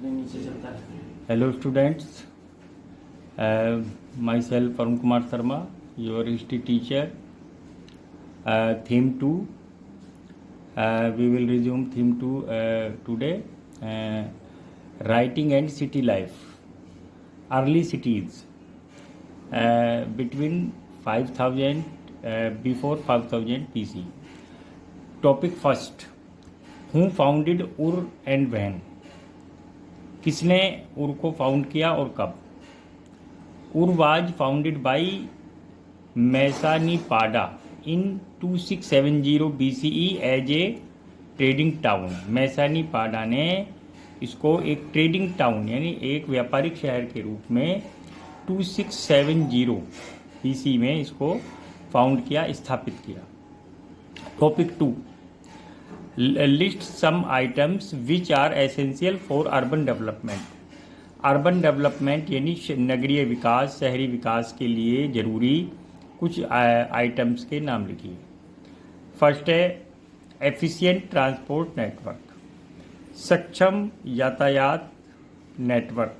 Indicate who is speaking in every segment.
Speaker 1: नीचे चलता है।
Speaker 2: Hello students, myself Arun Kumar Sharma, your history teacher. Theme 2, we will resume theme 2 today. Writing and city life. Early cities between 5000 before 5000 BC. Topic first, who founded Ur and when? किसने उर को found किया और कब? Ur was founded by Mesannepada in 2670 BCE as a trading town. Mesannepada ने इसको एक trading town यानी एक व्यापारिक शहर के रूप में 2670 BC में इसको फाउंड किया, स्थापित किया। Topic 2, list some items which are essential for urban development. Urban development यानी नगरीय विकास, शहरी विकास के लिए जरूरी कुछ आइटम्स के नाम लिखिए। फर्स्ट है एफिशिएंट ट्रांसपोर्ट नेटवर्क, सक्षम यातायात नेटवर्क,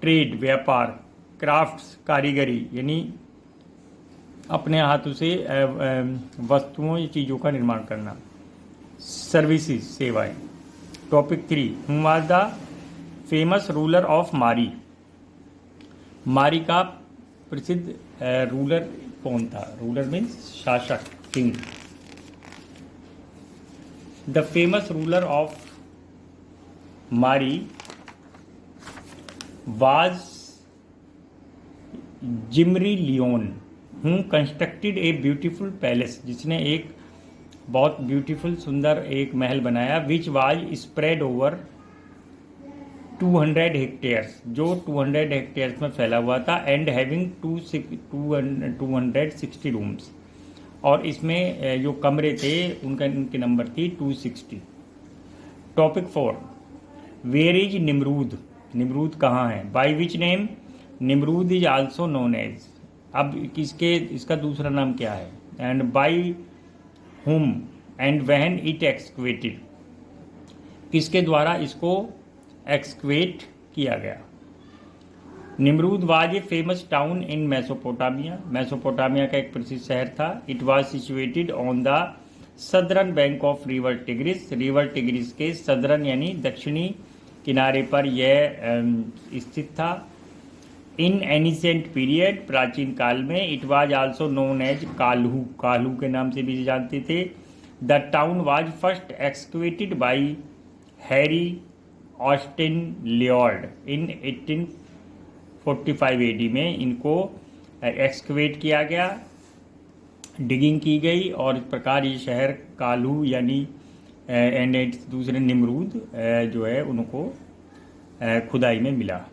Speaker 2: ट्रेड व्यापार, क्राफ्ट्स कारीगरी यानी अपने हाथों से वस्तुओं या चीज़ों का निर्माण करना, सर्विसेज सेवाएं। Topic 3, who was the famous ruler of Mari. Mari का प्रसिद्ध रूलर कौन था? रूलर मीन्स शासक, king. The famous ruler of Mari was Zimri Lim, who constructed a beautiful palace, जिसने एक बहुत ब्यूटीफुल सुंदर एक महल बनाया, which was spread over 200 hectares, जो 200 हेक्टेयर्स में फैला हुआ था, एंड हैविंग 260 रूम्स, और इसमें जो कमरे थे उनके नंबर थी 260। Topic 4, where is Nimrud. Nimrud कहाँ है? By which name Nimrud is also known as. अब इसका दूसरा नाम क्या है? And by whom and when it excavated, किसके द्वारा इसको एक्सक्वेट किया गया? Nimrud was a famous town in Mesopotamia. Mesopotamia का एक प्रसिद्ध शहर था। It was situated on the southern bank of river Tigris. River Tigris के सदर्न यानी दक्षिणी किनारे पर यह स्थित था। इन एनिसेंट पीरियड, प्राचीन काल में, it was also known as Kalhu, Kalhu के नाम से भी जानते थे। The town was first excavated by Harry Austin Layard in 1845 AD में इनको एक्सक्वेट किया गया, डिगिंग की गई, और इस प्रकार ये शहर काल्हू यानी एंड दूसरे निमरूद जो है उनको खुदाई में मिला।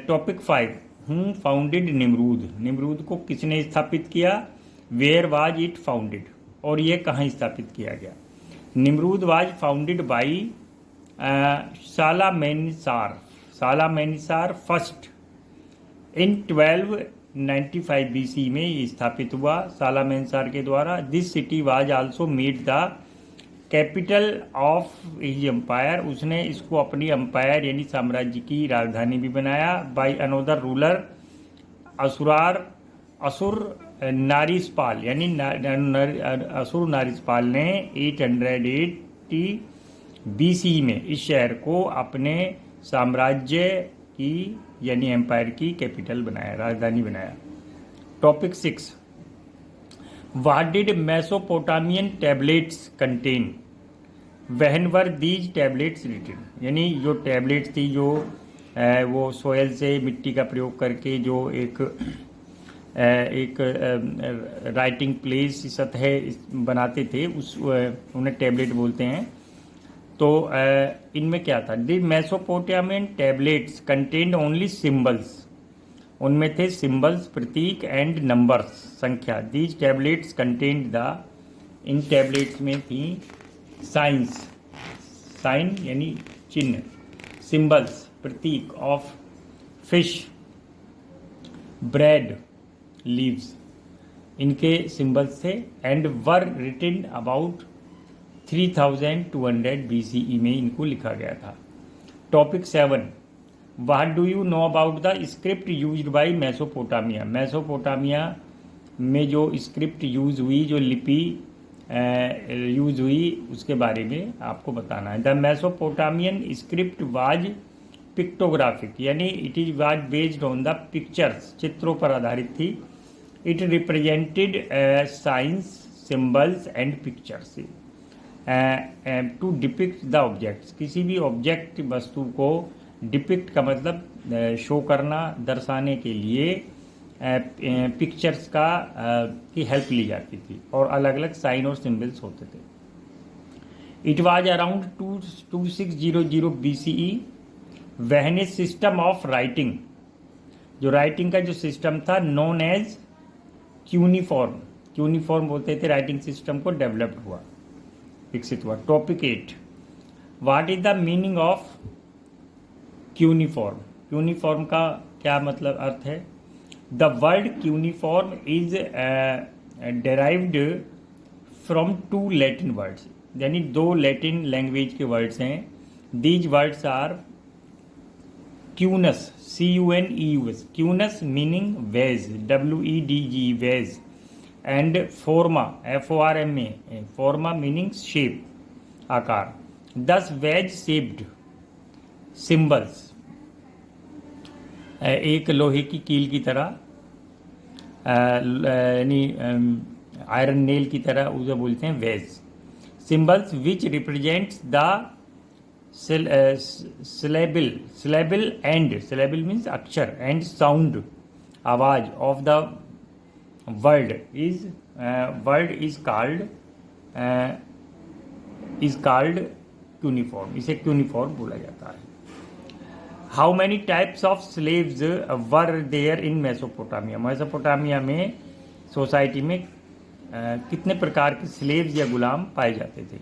Speaker 2: Topic 5, who founded Nimrud. Nimrud को किसने स्थापित किया? वेयर वाज इट फाउंडेड, और ये कहाँ स्थापित किया गया? Nimrud was founded by Shalmaneser. Shalmaneser first in 1295 BC में ये स्थापित हुआ सालामेनिसार के द्वारा। This city was also made the capital of his empire. उसने इसको अपनी एम्पायर यानी साम्राज्य की राजधानी भी बनाया। बाई अनोदर रूलर असुर नारिसपाल यानी असुर नारिसपाल ने 880 BC में इस शहर को अपने साम्राज्य की यानी एम्पायर की कैपिटल बनाया, राजधानी बनाया। Topic 6, What did Mesopotamian tablets contain? When were these tablets written? यानी जो टैबलेट्स थी जो वो सोयल से मिट्टी का प्रयोग करके जो एक राइटिंग प्लेस सतह बनाते थे, उन्हें टैबलेट बोलते हैं। तो इनमें क्या था? The Mesopotamian tablets contained only symbols, उनमें थे सिंबल्स, प्रतीक, एंड नंबर्स, संख्या। दीज टैबलेट्स कंटेन्ड द, इन टैबलेट्स में थी साइंस, साइन यानी चिन्ह, सिंबल्स प्रतीक, ऑफ फिश, ब्रेड, लीव्स, इनके सिंबल्स थे। And were written about 3200 BCE में इनको लिखा गया था। Topic 7, what do you know about the script used by Mesopotamia. Mesopotamia में जो स्क्रिप्ट यूज हुई, जो लिपि यूज हुई, उसके बारे में आपको बताना है। The Mesopotamian script was pictographic, यानी it is was based on the pictures, चित्रों पर आधारित थी। It represented signs, symbols and pictures to depict the objects. किसी भी ऑब्जेक्ट, वस्तु को डिपिक्ट का मतलब शो करना, दर्शाने के लिए पिक्चर्स का की हेल्प ली जाती थी और अलग अलग साइन और सिंबल्स होते थे। It was around 2600 BCE when A system of writing, जो राइटिंग का जो सिस्टम था, नोन एज क्यूनिफॉर्म बोलते थे, राइटिंग सिस्टम को डेवलप्ड हुआ, विकसित हुआ। Topic 8, what is the meaning of cuneiform. Cuneiform का क्या मतलब अर्थ है? The word cuneiform is derived from 2 Latin words, यानी 2 लैटिन लैंग्वेज के वर्ड्स हैं। These words are cuneus, CUNEUS, cuneus meaning wedge, WEDG wedge, and forma, FORMA, forma meaning shape, आकार। 10 wedge shaped symbols, एक लोहे की कील की तरह, यानी आयरन नेल की तरह, उसे बोलते हैं wedge. Symbols which represents the syllable and, syllable means अक्षर, एंड साउंड, आवाज of the word is called cuneiform, इसे क्यूनिफॉर्म बोला जाता है। How many types of slaves were there in Mesopotamia. Mesopotamia में, सोसाइटी में कितने प्रकार के स्लेव्स या गुलाम पाए जाते थे?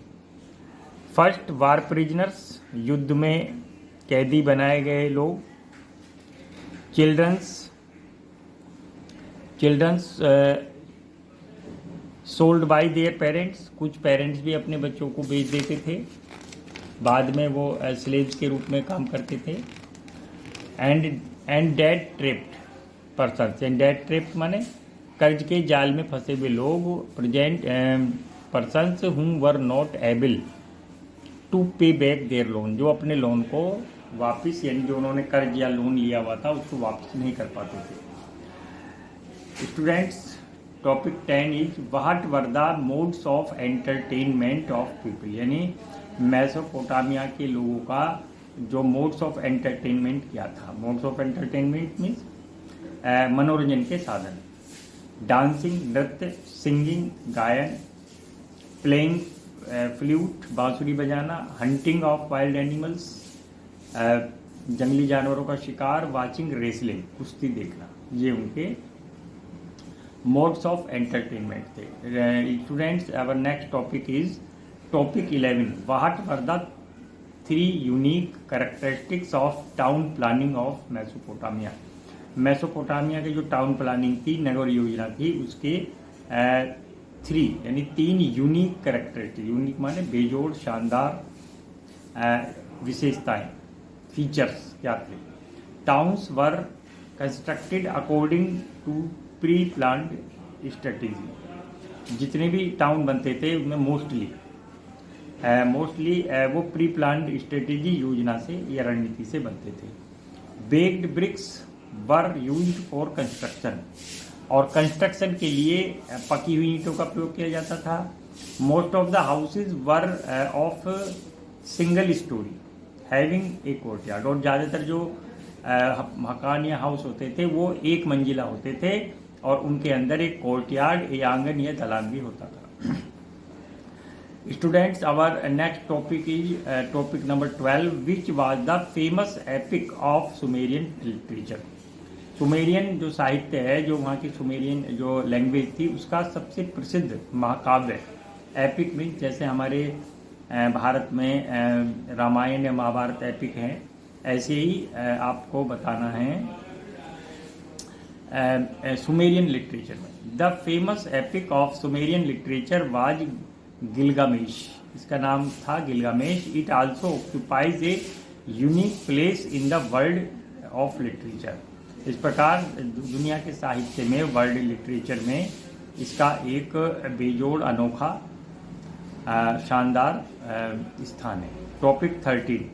Speaker 2: फर्स्ट, वार प्रिजनर्स, युद्ध में कैदी बनाए गए लोग। Childrens sold by their parents, कुछ पेरेंट्स भी अपने बच्चों को बेच देते थे, बाद में वो स्लेव्स के रूप में काम करते थे। And debt trapped persons, and debt trapped माने कर्ज के जाल में फंसे हुए लोग। प्रेजेंट पर्सन्स हुम वर नॉट एबल टू पे बैक देयर लोन, जो अपने लोन को वापस, यानी जो उन्होंने कर्ज या लोन लिया हुआ था उसको वापस नहीं कर पाते थे। Students, topic 10 is what were the modes of entertainment of people, यानी मेसोपोटामिया के लोगों का जो मोड्स ऑफ एंटरटेनमेंट क्या था। मोड्स ऑफ एंटरटेनमेंट मीन्स मनोरंजन के साधन। डांसिंग, नृत्य, सिंगिंग, गायन, प्लेइंग फ्लूट, बांसुरी बजाना, हंटिंग ऑफ वाइल्ड एनिमल्स, जंगली जानवरों का शिकार, वाचिंग रेसलिंग, कुश्ती देखना, ये उनके मोड्स ऑफ एंटरटेनमेंट थे। Students, our next topic is topic 11, what were the 3 unique characteristics of town planning of Mesopotamia. Mesopotamia की जो टाउन प्लानिंग थी, नगर योजना थी, उसके 3 यानी 3 यूनिक कैरेक्टरिस्टिक, यूनिक माने बेजोड़, शानदार विशेषताएं, फीचर्स क्या थे? Towns were constructed according to pre planned strategy. जितने भी टाउन बनते थे उनमें मोस्टली वो प्री प्लान्ड स्ट्रेटेजी, योजना से या रणनीति से बनते थे। Baked bricks were used for construction, और कंस्ट्रक्शन के लिए पकी हुई ईंटों का प्रयोग किया जाता था। Most of the houses were of single storey having a courtyard, और ज़्यादातर जो मकान या हाउस होते थे वो एक मंजिला होते थे और उनके अंदर एक कोर्टयार्ड या आंगन या दलान भी होता था। Students, our next topic is topic number 12, which was the famous epic of Sumerian literature. Sumerian जो साहित्य है, जो वहाँ की सुमेरियन जो लैंग्वेज थी, उसका सबसे प्रसिद्ध महाकाव्य, एपिक मीन्स जैसे हमारे भारत में रामायण या महाभारत एपिक हैं, ऐसे ही आपको बताना है सुमेरियन लिटरेचर में। The famous epic of Sumerian literature was Gilgamesh. इसका नाम था Gilgamesh. It also occupies a unique place in the world of literature. इस प्रकार दुनिया के साहित्य में, वर्ल्ड लिटरेचर में इसका एक बेजोड़, अनोखा, शानदार स्थान है। Topic 13,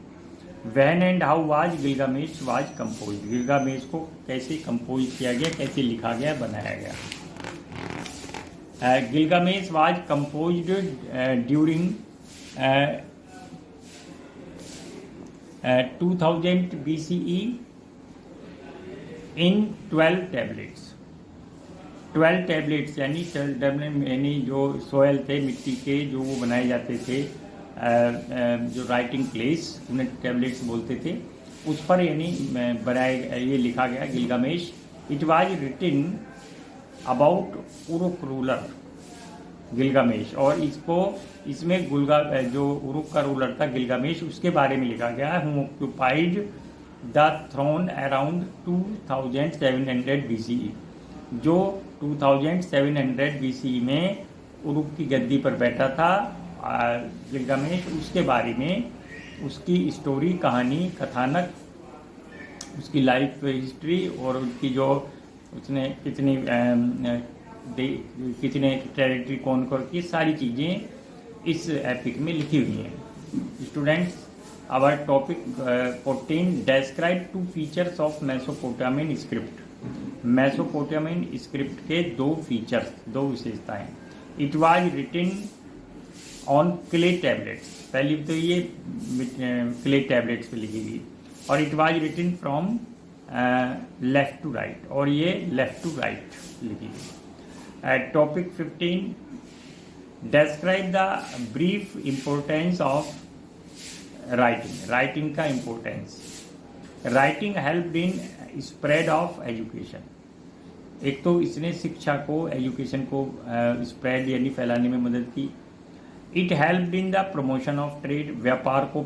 Speaker 2: when and how was Gilgamesh was compose. Gilgamesh को कैसे कंपोज किया गया, कैसे लिखा गया, बनाया गया। Gilgamesh was composed during 2000 BCE in 12 tablets। 12 tablets यानी 12 tablets यानी जो सोयल थे, मिट्टी के, जो वो बनाए जाते थे, जो राइटिंग प्लेस, उन्हें टैबलेट्स बोलते थे, उस पर यानी बनाए ये लिखा गया Gilgamesh. It was written about Uruk ruler Gilgamesh, और इसमें जो उरुक का रूलर था गिलगामेश, उसके बारे में लिखा गया है। Who occupied the throne around 2700 BCE, जो 2700 BCE में उरुक की गद्दी पर बैठा था गिलगामेश। उसके बारे में, उसकी स्टोरी, कहानी, कथानक, उसकी लाइफ हिस्ट्री और उसकी जो उसने कितने टेरिटरी कॉन्कर की, सारी चीज़ें इस एपिक में लिखी हुई हैं। Students, our topic 14, describe 2 features of Mesopotamian script. Mesopotamian script के 2 फीचर्स, 2 विशेषताएं। It was written on clay tablets, पहली तो ये क्ले टैबलेट्स पे लिखी गई, और it was written from left to right, और ये लेफ्ट टू राइट लिखी गई। Topic 15, describe the brief importance of writing. Writing का importance. Writing help in spread of education. एक तो इसने शिक्षा को, एजुकेशन को स्प्रेड यानी फैलाने में मदद की। It help in the promotion of trade, व्यापार को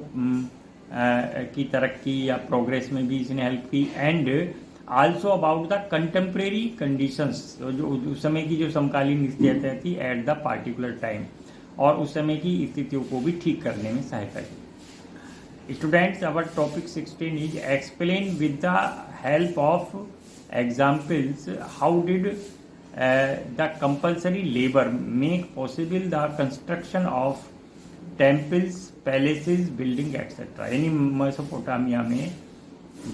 Speaker 2: की तरक्की या प्रोग्रेस में भी इसने हेल्प की। And also about the contemporary conditions, जो उस समय की जो समकालीन स्थितियाँ थी एट द पार्टिकुलर टाइम, और उस समय की स्थितियों को भी ठीक करने में सहायता की। Students, our topic 16 is explain with the help of examples how did the compulsory labour make possible the construction of temples, palaces, building etcetera. यानी मेसोपोटामिया में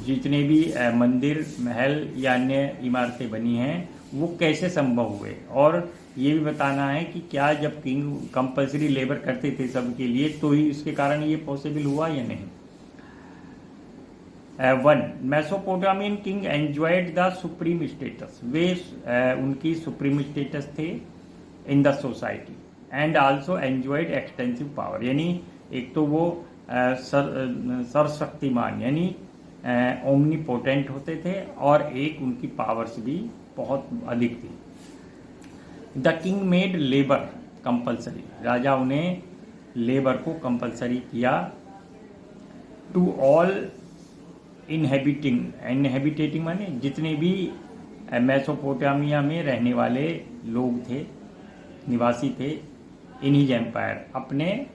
Speaker 2: जितने भी मंदिर, महल या अन्य इमारतें बनी हैं, वो कैसे संभव हुए, और ये भी बताना है कि क्या जब किंग कंपल्सरी लेबर करते थे सबके लिए, तो ही उसके कारण ये पॉसिबल हुआ या नहीं। 1, Mesopotamian king enjoyed the supreme status. वे उनकी सुप्रीम स्टेटस थे in the society, and also enjoyed extensive power. यानी एक तो वो सर्वशक्तिमान यानी ओमनीपोटेंट होते थे, और एक उनकी पावर्स भी बहुत अधिक थी। The king made labour compulsory. राजा उन्हें लेबर को कंपल्सरी किया। टू ऑल इनहेबिटेटिंग माने जितने भी मेसोपोटामिया में रहने वाले लोग थे, निवासी थे, इन हिज एम्पायर, अपने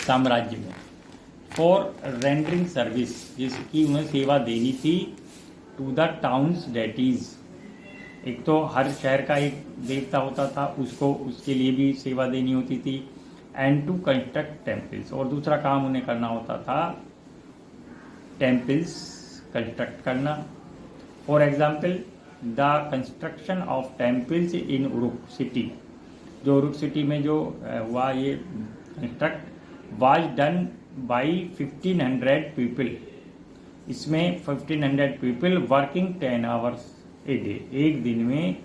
Speaker 2: साम्राज्य में। फॉर रेंडरिंग सर्विस, जिसकी उन्हें सेवा देनी थी। टू द टाउन्स डेटीज, एक तो हर शहर का एक देवता होता था, उसको उसके लिए भी सेवा देनी होती थी। एंड टू कंस्ट्रक्ट टेम्पल्स, और दूसरा काम उन्हें करना होता था टेम्पल्स कंस्ट्रक्ट करना। For example, the construction of temples in Uruk city, जो उरुक सिटी में जो हुआ ये construct, was done by 1500 people. इसमें 1500 people working 10 hours a day, एक दिन में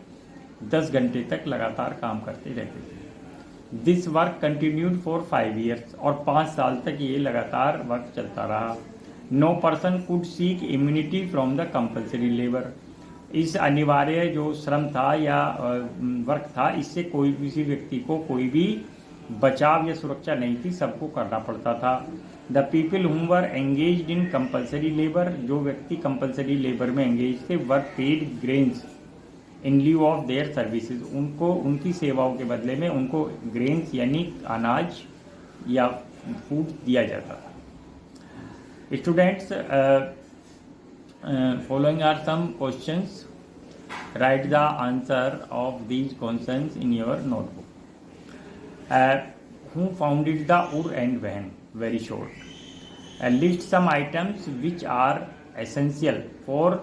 Speaker 2: 10 घंटे तक लगातार काम करते रहते थे। This work continued for 5 years, और 5 साल तक ये लगातार वर्क चलता रहा। No person could seek immunity from the compulsory labour. इस अनिवार्य जो श्रम था या वर्क था, इससे कोई किसी व्यक्ति को कोई भी बचाव या सुरक्षा नहीं थी, सबको करना पड़ता था। The people whom were engaged in compulsory labour, जो व्यक्ति कंपल्सरी लेबर में एंगेज थे, वर paid grains in lieu of their services. उनको उनकी सेवाओं के बदले में उनको ग्रेन्स यानी अनाज या फूड दिया जाता था। Students, following are some questions. Write the answer of these questions in your notebook. Who founded the Ur and Vahan? Very short. List some items which are essential for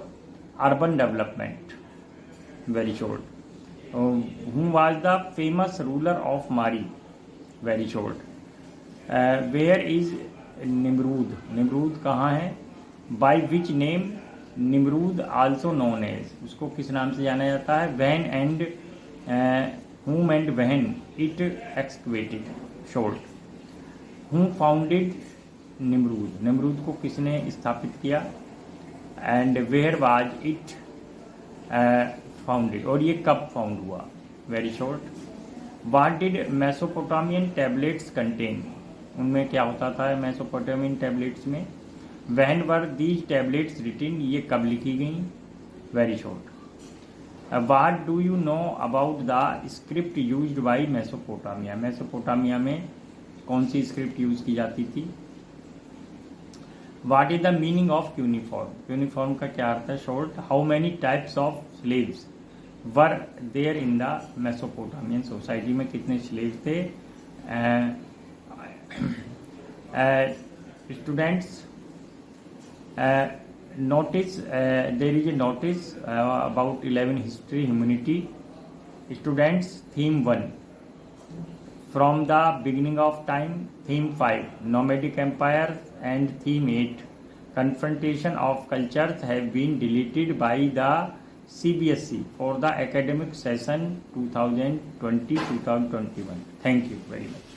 Speaker 2: urban development. Very short. Who was the famous ruler of Mari? Very short. Where is Nimrud? Nimrud कहाँ है? By which name Nimrud also known as? उसको किस नाम से जाना जाता है? When and whom and when it excavated? Short. Who founded Nimrud? Nimrud को किसने स्थापित किया? And where was it founded? और ये कब फाउंड हुआ? Very short. What did Mesopotamian tablets contain? उनमें क्या होता था Mesopotamian tablets में? When were these tablets written? ये कब लिखी गई? Very short. What do you know about the script used by Mesopotamia? Mesopotamia में कौन सी स्क्रिप्ट यूज की जाती थी? What is the meaning of cuneiform? Cuneiform का क्या अर्थ है? Short. How many types of slaves were there in the Mesopotamian society? में कितने स्लेव थे? Students, notice there is a notice about 11 history humanity. Students, theme 1 from the beginning of time, theme 5 nomadic empires, and theme 8 confrontation of cultures have been deleted by the CBSE for the academic session 2020-2021. Thank you very much.